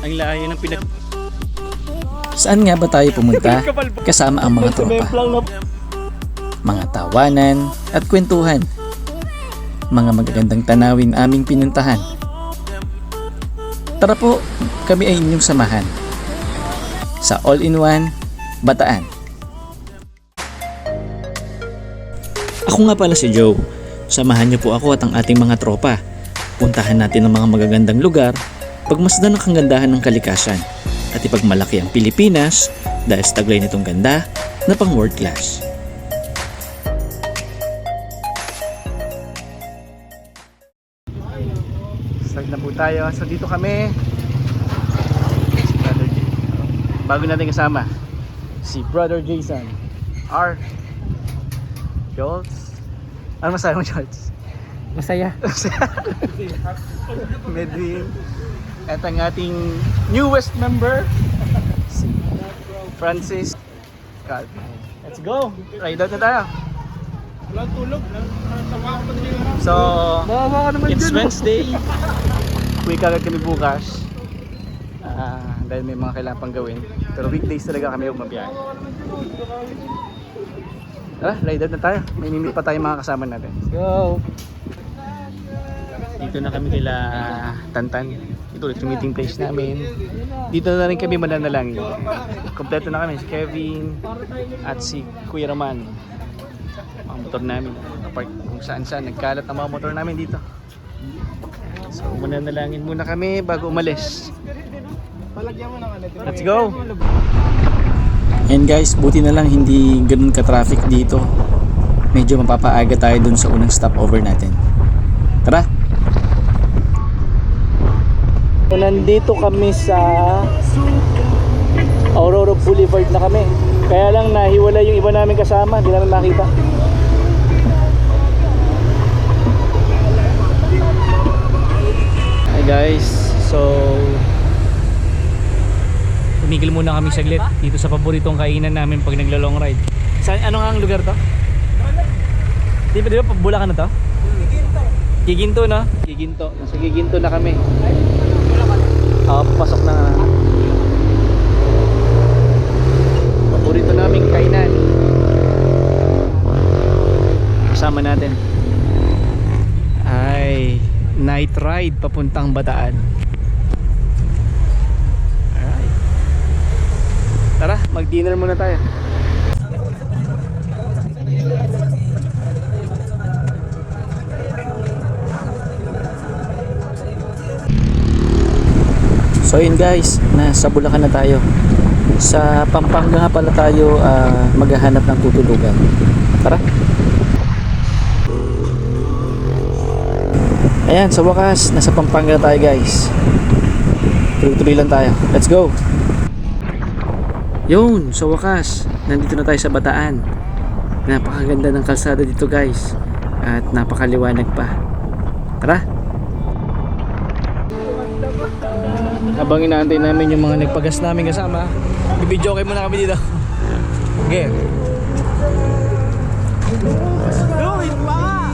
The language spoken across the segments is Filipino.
Ang layo ng pinag... Saan nga ba tayo pumunta kasama ang mga tropa? Mga tawanan at kwentuhan. Mga magagandang tanawin aming pinuntahan. Tara po, kami ay inyong samahan sa All-in-One Bataan. Ako nga pala si Joe. Samahan niyo po ako at ang ating mga tropa. Puntahan natin ang mga magagandang lugar, pagmasdan ang kagandahan ng kalikasan, at ipagmalaki ang Pilipinas dahil sa taglay nitong ganda na pang world class. Start na po tayo. So dito kami. Bago natin kasama si Brother Jason R. Jolts. Ano masaya mo, Jolts? Masaya. Medwin. At ang ating newest member si Francis. God. Let's go. Ride out na tayo. Walang tulog. So it's Wednesday. Uwi kagad kami bukas. Dahil may mga kailangan pang gawin. Pero weekdays talaga kami huwag mabiyahe. Tara, ride out na tayo. May mimit pa tayo mga kasama natin. Let's go! Dito na kami kila Tantan. Ito ulit yung meeting place namin. Dito na rin kami mananalangin. Kompleto na kami. Si Kevin at si Kuya Roman. Mga motor namin. Park kung saan saan. Nagkalat ang mga motor namin dito. So mananalangin muna kami bago umalis. Let's go! And guys, buti na lang hindi ganun ka-traffic dito. Medyo mapapaaga tayo dun sa unang stopover natin. Tara! Nandito kami sa Aurora Boulevard na kami. Kaya lang nahiwala yung iba namin kasama. Hindi namin makita. Hi guys, so tumigil muna kami saglit dito sa paboritong kainan namin pag naglo-long ride. Saan, ano nga ang lugar to? Di ba Bulacan na to? Giginto no? Giginto. Nasa Giginto na kami. Papasok na. Paborito naming kainan. Kasama natin ay night ride papuntang Bataan. Tara, mag-dinner muna tayo. So yun guys, nasa Bulacan na tayo. Sa Pampanga nga pala tayo maghahanap ng tutulugan. Tara! Ayan, sa wakas, nasa Pampanga na tayo guys. Tuloy-tuloy lang tayo. Let's go! Yun, sa wakas, nandito na tayo sa Bataan. Napakaganda ng kalsada dito guys. At napakaliwanag pa. Tara! Habang inaantay namin yung mga nagpagas namin kasama, bibidyo kayo muna kami dito. Okay. Duit pa!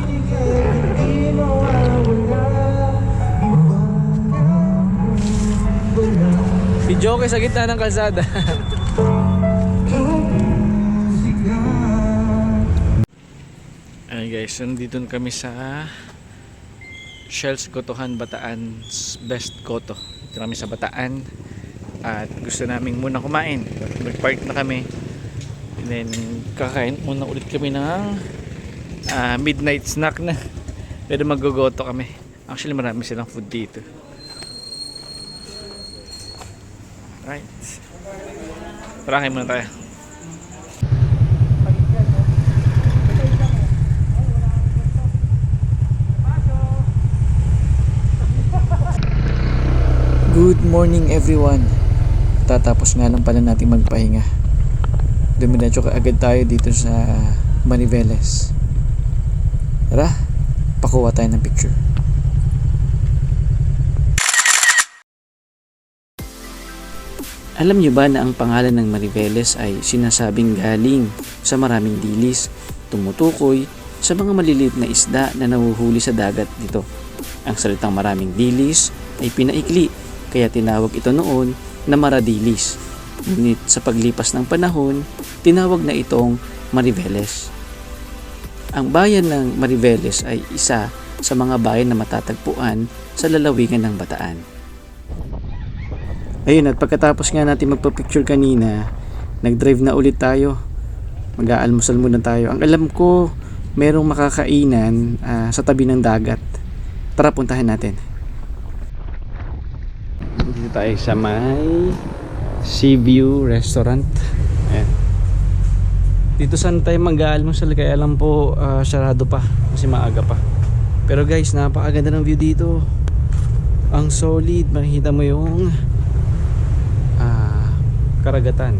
Video kayo sa gitna ng kalsada. Ayan guys, nandito na kami sa Shells Gotohan Bataan's Best Goto. Dito kami sa Bataan at gusto naming muna kumain. Nag-park na kami and then kakain muna ulit kami ng midnight snack na. Pero mag-goto kami. Actually marami silang food dito. Right. Tara, kain muna tayo. Good morning everyone. Tatapos nga lang pala natin magpahinga. Dumiretso agad tayo dito sa Mariveles. Tara, pakuha tayo ng picture. Alam niyo ba na ang pangalan ng Mariveles ay sinasabing galing sa maraming dilis, tumutukoy sa mga maliliit na isda na nahuhuli sa dagat dito. Ang salitang maraming dilis ay pinaikli kaya tinawag ito noon na Maradilis. Ngunit sa paglipas ng panahon, tinawag na itong Mariveles. Ang bayan ng Mariveles ay isa sa mga bayan na matatagpuan sa lalawigan ng Bataan. Ayun, at pagkatapos nga natin magpa-picture kanina, nag-drive na ulit tayo. Mag-aalmusal muna tayo. Ang alam ko, merong makakainan sa tabi ng dagat. Tara, puntahan natin. Dito tayo sa may Sea View Restaurant. Ayan. Dito saan tayo mag-aalmusal, kaya alam po sarado pa kasi maaga pa. Pero guys, napakaganda ng view dito. Ang solid, makikita mo yung karagatan.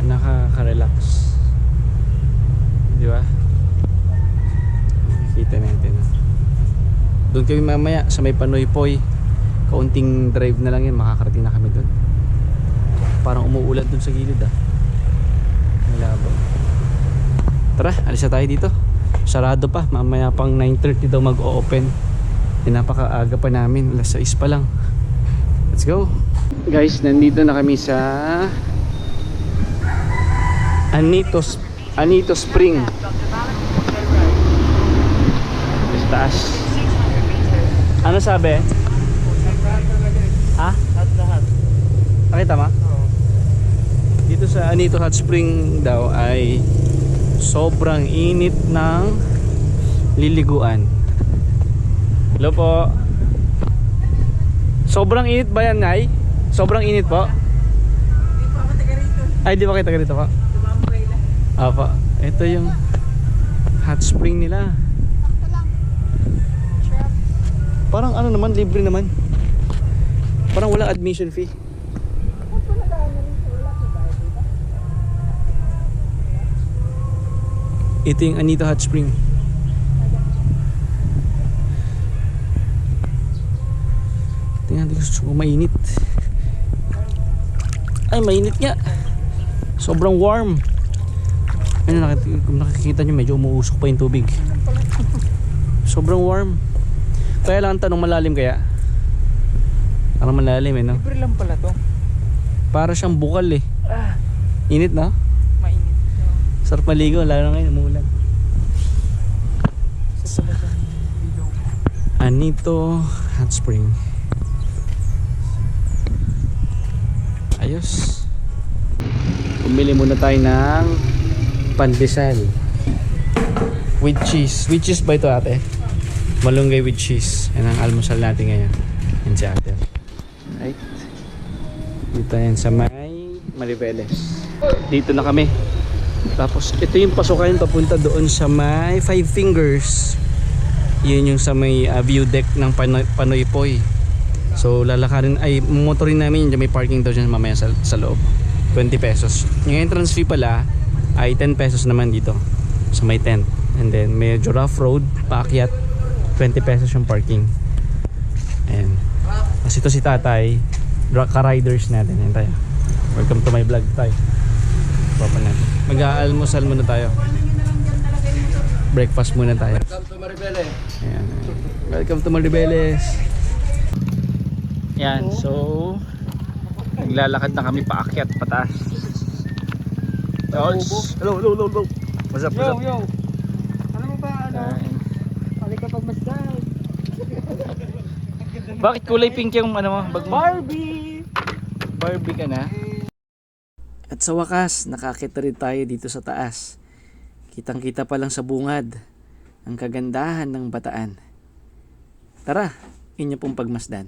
Nakaka-relax. Di ba? Makikita natin. Doon kami mamaya sa may Panoypoy. Kaunting drive na lang yan, makakarating na kami doon. Parang umuulan doon sa gilid Malabo. Tara, alis na tayo dito. Sarado pa, mamaya pang 9:30 daw mag-o-open. Napakaaga pa namin, alas 6 pa lang. Let's go. Guys, nandito na kami sa Anito Spring. Sa taas. Ano sabi? Ha? Nakita mo? Dito sa Anito Hot Spring daw ay sobrang init ng liliguan. Hello po. Sobrang init ba yan, Nay? Sobrang init po? Ay, di ba kita rito po? Apa, ito yung hot spring nila. Parang ano naman, libre naman. Parang walang admission fee. Ito yung Anito Hot Spring. Tingnan, gusto ko mainit. Ay, mainit nga. Sobrang warm. Ano, kung nakikita nyo, medyo umuusok pa yung tubig. Sobrang warm. Kaya lang tanong, malalim kaya? Parang malalim no? Libre lang pala to. Para siyang bukal Init no? Mainit. Sarap maligo, lalo na ngayon, umuulan. Anito Hot Spring. Ayos. Pumili muna tayo ng pandesal with cheese. With cheese ba ito, ate? Malunggay with cheese. Yan ang almusal natin ngayon. Yan si ate. Right. Dito yan sa may Mariveles. Dito na kami. Tapos ito yung pasukan papunta doon sa may Five Fingers. Yun yung sa may view deck ng Panoypoy. So lalakarin, ay motorin namin yun. May parking daw dyan mamaya sa loob. 20 pesos. Yung entrance fee pala ay 10 pesos naman dito sa may tent. And then medyo rough road, paakyat, 20 pesos yung parking. Ayan. Kasi ito si tatay, ka-riders natin. Ayan tayo. Welcome to my vlog tayo. Papa natin. Mag-aalmusal muna tayo. Breakfast muna tayo. Welcome to Maribeles. Ayan. Welcome to Maribeles. Yan, so naglalakad na kami paakyat pataas. Hello. What's up? Yo. Ano mo ba, Pali ka pagmasdan. Bakit kulay pink yung ano mo? Bag mo? Barbie! Barbie ka na? At sa wakas, nakakita rin tayo dito sa taas. Kitang-kita pa lang sa bungad ang kagandahan ng Bataan. Tara, inyo pong pagmasdan.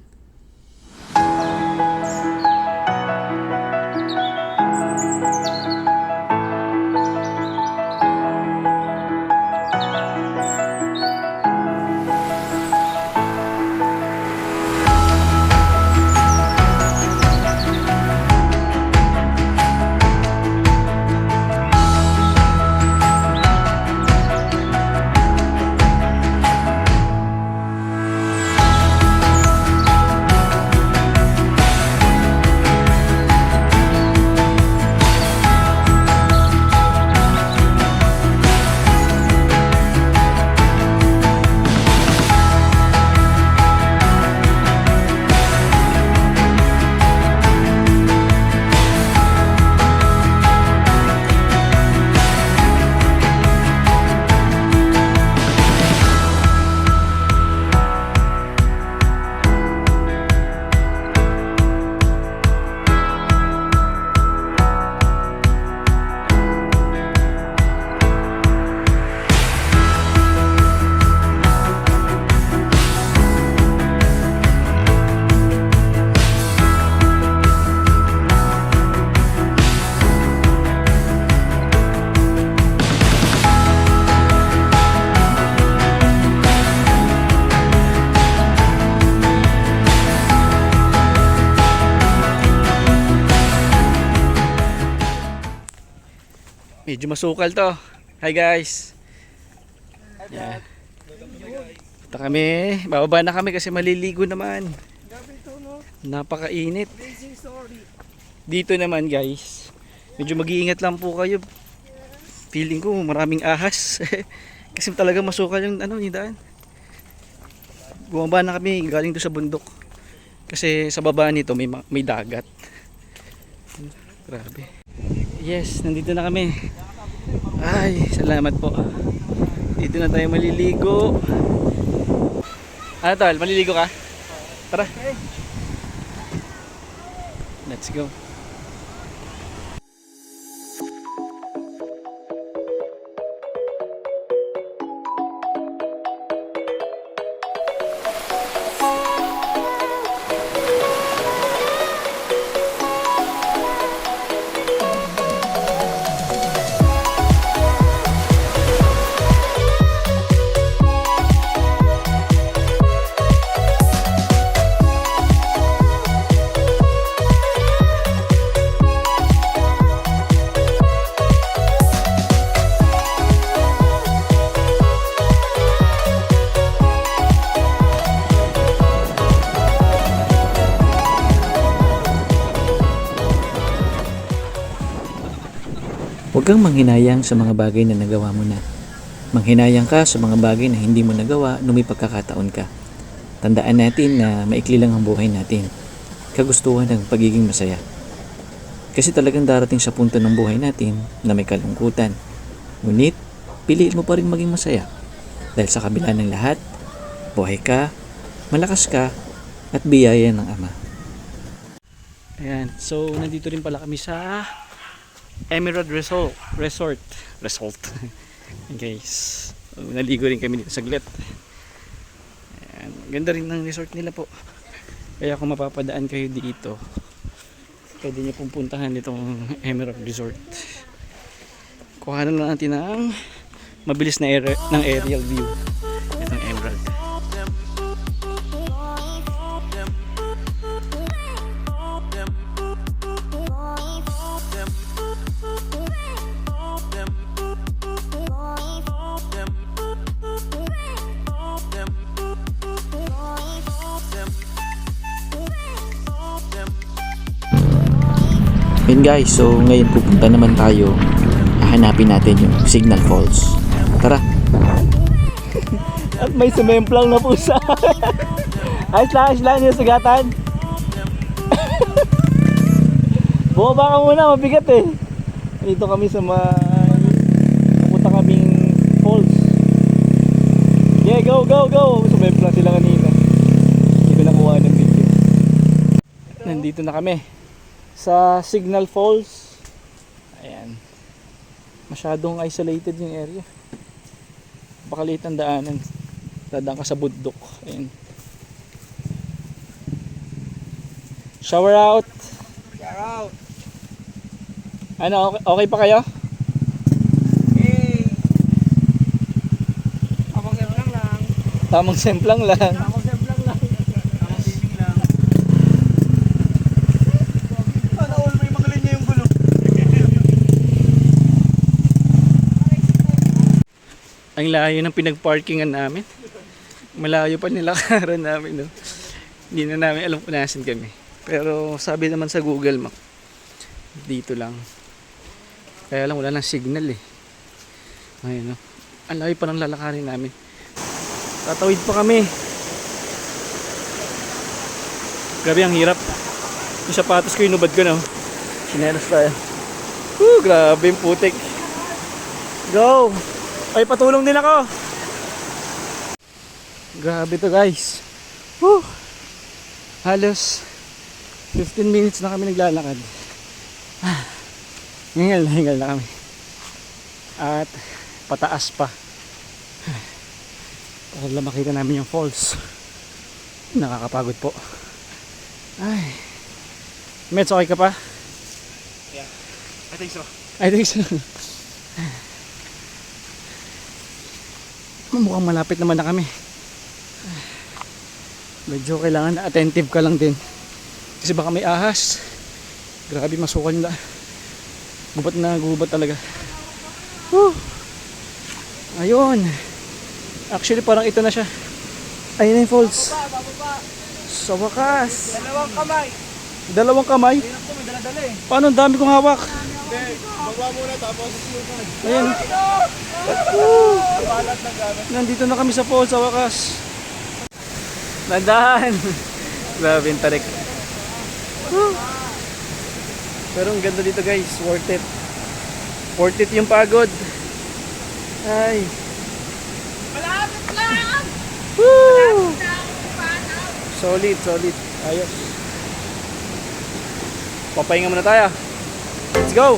Medyo masukal to. Hi guys. Yan. Ito kami. Bababa na kami kasi maliligo naman. Grabe ito, no? Napakainit. Amazing story. Dito naman guys. Medyo mag-iingat lang po kayo. Feeling ko maraming ahas. Kasi talaga masukal yung yung daan. Bumaba na kami galing doon sa bundok. Kasi sa baba nito may dagat. Grabe. Yes, nandito na kami. Ay, salamat po. Dito na tayo maliligo. Ano tol, maliligo ka? Tara. Let's go. Huwag kang manghinayang sa mga bagay na nagawa mo na. Manghinayang ka sa mga bagay na hindi mo nagawa nung may pagkakataon ka. Tandaan natin na maikli lang ang buhay natin. Kagustuhan ng pagiging masaya. Kasi talagang darating sa punto ng buhay natin na may kalungkutan. Ngunit, piliin mo pa rin maging masaya. Dahil sa kabila ng lahat, buhay ka, malakas ka, at biyaya ng Ama. Ayan, so nandito rin pala kami sa Emerald Resort. Guys, so, naligo rin kami dito saglit. Ayan, ganda rin ng resort nila po. Kaya kung mapapadaan kayo dito, pwede nyo pong puntahan itong Emerald Resort. Kuha na lang natin ng mabilis na aerial view. Itong Emerald. Yun guys, so ngayon pupunta naman tayo. Hahanapin natin yung Signal Falls. Tara! At may sumemplang na pusa. Ayos lang yung sugatan. Bumaba ka muna, mabigat eh. Dito kami sa papunta kaming falls. Yeah, go! Sumemplang sila kanina. Hindi ko nakuha ng video. Nandito na kami sa Signal Falls. Ayan. Masyadong isolated yung area. Bakaliit ang daanan. Dadaan ka sa bundok. Ayan. Shower out. Shout out. Ano, okay pa kayo? Hey. Abang semplang lang. Tamang semplang lang. Abang semplang lang. Abang swimming lang. Sana all may magalin niya yung gulo. Ang layo ng pinagparkingan namin. Malayo pa nilakaran namin, no? Hindi na namin alam kung nasan kami. Pero sabi naman sa Google Map, dito lang. Kaya lang wala nang signal eh. Ayun, no? Ang layo pa ng lalakarin namin. Tatawid pa kami. Grabe, ang hirap. Yung sapatos ko, inubad ko, no? Sinelas tayo. Grabe yung putik. Go! Ay, patulong din ako. Grabe to guys. Woo! Halos 15 minutes na kami naglalakad. Hingal na kami. At pataas pa. Para lang makita namin yung falls. Nakakapagod po. Ay. Mets, okay ka pa? Yeah. I think so. I think so. Mukhang malapit naman na kami. Medyo kailangan attentive ka lang din. Kasi baka may ahas. Grabe, masukal na. Gubat na gubat talaga. Woo! Ayun. Actually, parang ito na siya. Ayun na yung falls. Sa wakas. Dalawang kamay. Dalawang kamay? Hirap ko, may dala-dala eh. Paano? Ang dami kong hawak. Hindi, baba muna tapos. Ayun. Woo! Nandito na kami sa falls sa wakas. Nandahan. Grabe yung tarik. Woo! Pero ang ganda dito guys. Worth it. Worth it yung pagod. Ay. Malapit lang! Woo! Solid, solid. Ayos. Papahinga muna tayo. Let's go!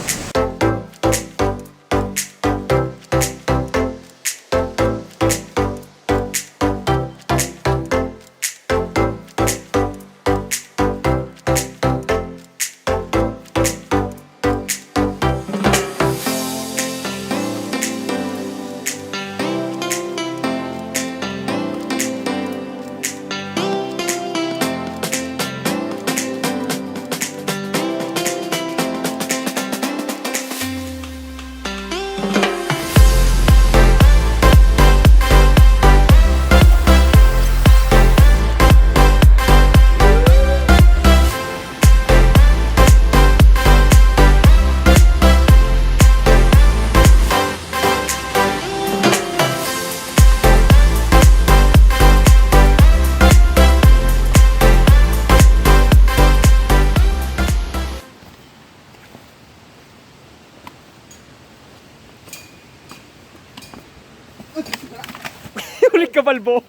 Ulit ka balbon.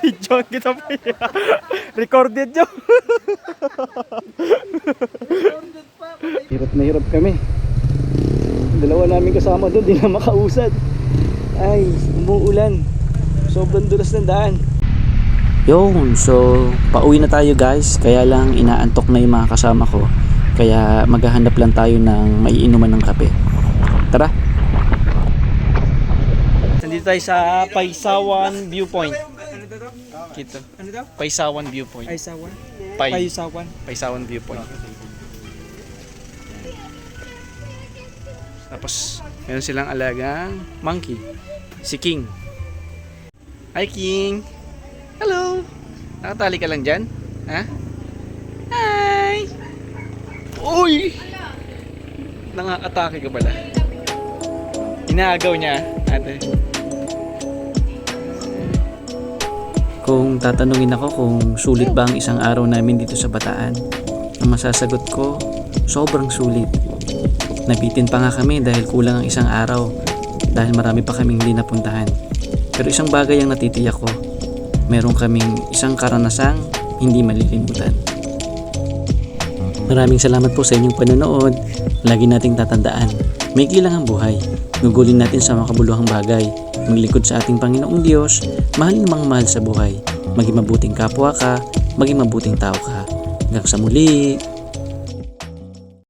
Video kita pa yan. Recorded yun. Hirap na hirap kami. Dalawa namin kasama doon, di na makausad. Ay, umuulan. Sobrang dulas ng daan. Yun, so pauwi na tayo guys. Kaya lang inaantok na yung mga kasama ko. Kaya maghahanap lang tayo ng maiinuman ng kape. Tara! Nandito tayo sa Paisawan Viewpoint. Kito. Ano daw? Paisawan Viewpoint. Paisawan? Pai. Paisawan. Paisawan Viewpoint. Tapos, meron silang alagang monkey. Si King. Hi King! Hello! Nakatali ka lang dyan? Ha? Hi! Uy! Nangakatake ka pala. Inaagaw niya, ate. Kung tatanungin ako kung sulit ba ang isang araw namin dito sa Bataan, ang masasagot ko, sobrang sulit. Nabitin pa nga kami dahil kulang ang isang araw dahil marami pa kaming hindi napuntahan. Pero isang bagay ang natitiyak ko, meron kaming isang karanasang hindi malilimutan. Maraming salamat po sa inyong panonood. Lagi nating tatandaan, maikli lang ang buhay. Gugulin natin sa makabuluhang bagay. Maglingkod sa ating Panginoong Diyos. Mahalin ang mga mahal sa buhay. Maging mabuting kapwa ka. Maging mabuting tao ka. Hanggang sa muli.